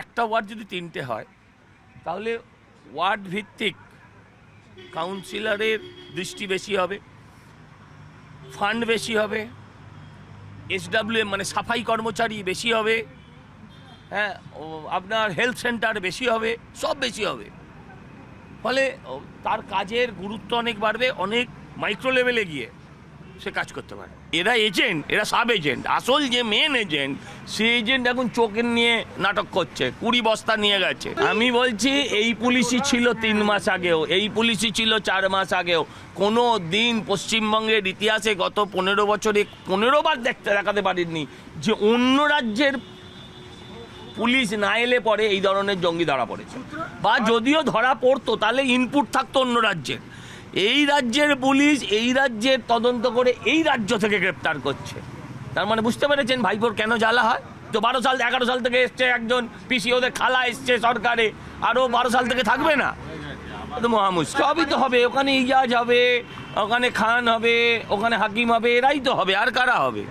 একটা ওয়ার্ড যদি 3টে হয় তাহলে ওয়ার্ড ভিত্তিক কাউন্সিলরের দৃষ্টি বেশি হবে, ফান্ড বেশি হবে, SWM মানে সাফাই কর্মচারী বেশি হবে, হ্যাঁ আপনার হেলথ সেন্টার বেশি হবে, সব বেশি হবে। ফলে তার কাজের গুরুত্ব অনেক বাড়বে, অনেক মাইক্রো লেভেলে গিয়ে সে কাজ করতে পারে। এরা এজেন্ট, এরা সাব এজেন্ট। আসল যে মেন এজেন্ট, সে এজেন্ট এখন চোখের নিয়ে নাটক করছে, 20 বস্তা নিয়ে গেছে। আমি বলছি এই পুলিশই ছিল 3 মাস আগেও, এই পুলিশই ছিল 4 মাস আগেও। কোনো দিন পশ্চিমবঙ্গের ইতিহাসে গত 15 বছরে 15 বার দেখাতে পারেননি যে অন্য রাজ্যের পুলিশ না এলে পরে এই ধরনের জঙ্গি ধরা পড়েছে, বা যদিও ধরা পড়তো তাহলে ইনপুট থাকতো অন্য রাজ্যের। এই রাজ্যের পুলিশ এই রাজ্যের তদন্ত করে এই রাজ্য থেকে গ্রেপ্তার করছে। তার মানে বুঝতে পেরেছেন ভাইপোর কেন জ্বালা হয়? তো 11 সাল থেকে এসছে একজন পিসি, ওদের খালা এসছে সরকারে, আরও 12 সাল থেকে থাকবে না? তো মহামুশকিল। সবই তো হবে, ওখানে ইজাজ হবে, ওখানে খান হবে, ওখানে হাকিম হবে, এরাই তো হবে, আর কারা হবে?